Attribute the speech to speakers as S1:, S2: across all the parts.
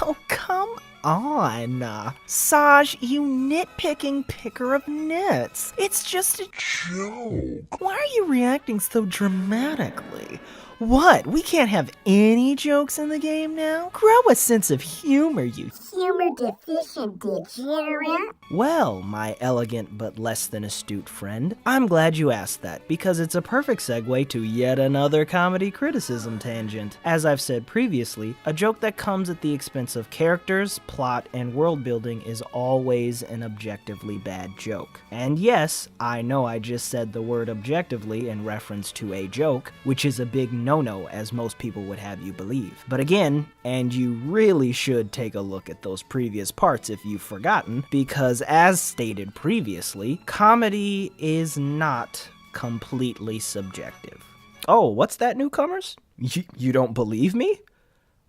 S1: Oh, come on. Saj, you nitpicking picker of nits. It's just a joke. Why are you reacting so dramatically? What? We can't have any jokes in the game now? Grow a sense of humor, you
S2: Humor deficient degenerate.
S1: Well, my elegant but less than astute friend, I'm glad you asked that, because it's a perfect segue to yet another comedy criticism tangent. As I've said previously, a joke that comes at the expense of characters, plot, and world building is always an objectively bad joke. And yes, I know I just said the word objectively in reference to a joke, which is a big no-no as most people would have you believe. But again, and you really should take a look at those previous parts if you've forgotten, because as stated previously, comedy is not completely subjective. Oh, what's that, newcomers? You don't believe me?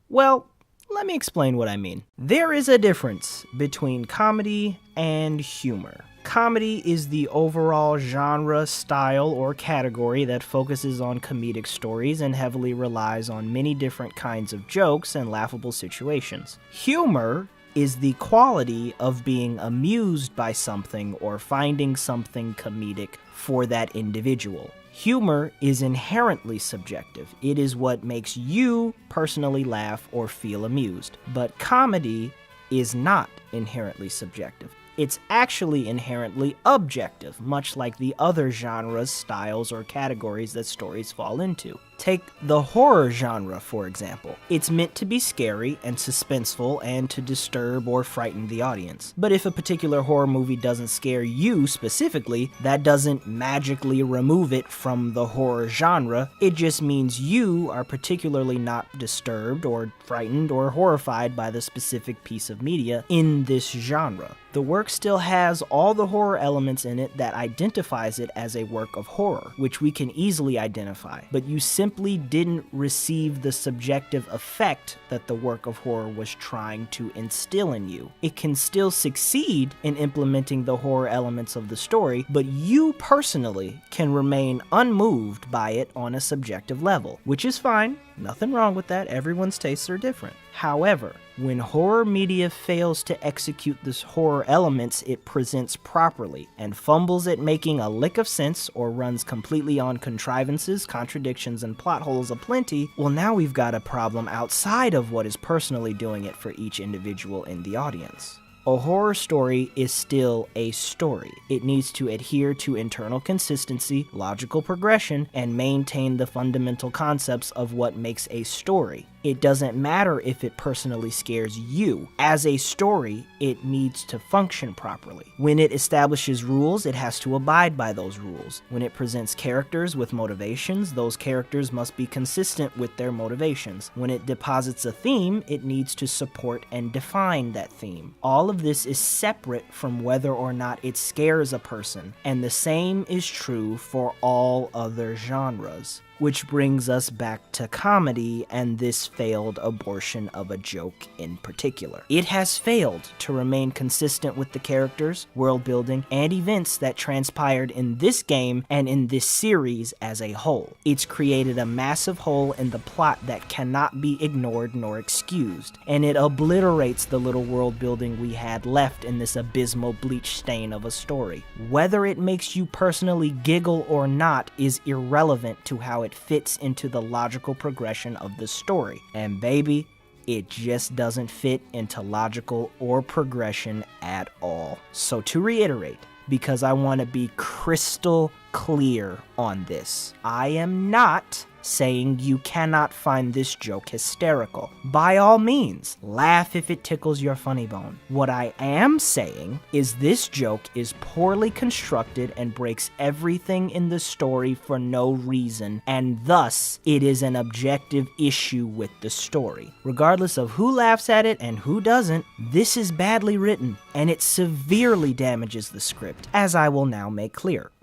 S1: Well, let me explain what I mean. There is a difference between comedy and humor. Comedy is the overall genre, style, or category that focuses on comedic stories and heavily relies on many different kinds of jokes and laughable situations. Humor is the quality of being amused by something or finding something comedic for that individual. Humor is inherently subjective. It is what makes you personally laugh or feel amused. But comedy is not inherently subjective. It's actually inherently objective, much like the other genres, styles, or categories that stories fall into. Take the horror genre, for example. It's meant to be scary and suspenseful and to disturb or frighten the audience. But if a particular horror movie doesn't scare you specifically, that doesn't magically remove it from the horror genre. It just means you are particularly not disturbed or frightened or horrified by the specific piece of media in this genre. The work still has all the horror elements in it that identifies it as a work of horror, which we can easily identify, but you simply didn't receive the subjective effect that the work of horror was trying to instill in you. It can still succeed in implementing the horror elements of the story, but you personally can remain unmoved by it on a subjective level, which is fine. Nothing wrong with that. Everyone's tastes are different. However, when horror media fails to execute the horror elements it presents properly and fumbles at making a lick of sense or runs completely on contrivances, contradictions, and plot holes aplenty, well, now we've got a problem outside of what is personally doing it for each individual in the audience. A horror story is still a story. It needs to adhere to internal consistency, logical progression, and maintain the fundamental concepts of what makes a story. It doesn't matter if it personally scares you. As a story, it needs to function properly. When it establishes rules, it has to abide by those rules. When it presents characters with motivations, those characters must be consistent with their motivations. When it deposits a theme, it needs to support and define that theme. All of this is separate from whether or not it scares a person, and the same is true for all other genres. Which brings us back to comedy and this failed abortion of a joke in particular. It has failed to remain consistent with the characters, world building, and events that transpired in this game and in this series as a whole. It's created a massive hole in the plot that cannot be ignored nor excused, and it obliterates the little world building we had left in this abysmal bleach stain of a story. Whether it makes you personally giggle or not is irrelevant to how it fits into the logical progression of the story. And baby, it just doesn't fit into logical or progression at all. So to reiterate, because I want to be crystal clear on this, I am not saying you cannot find this joke hysterical. By all means, laugh if it tickles your funny bone. What I am saying is this joke is poorly constructed and breaks everything in the story for no reason, and thus it is an objective issue with the story. Regardless of who laughs at it and who doesn't, this is badly written, and it severely damages the script, as I will now make clear.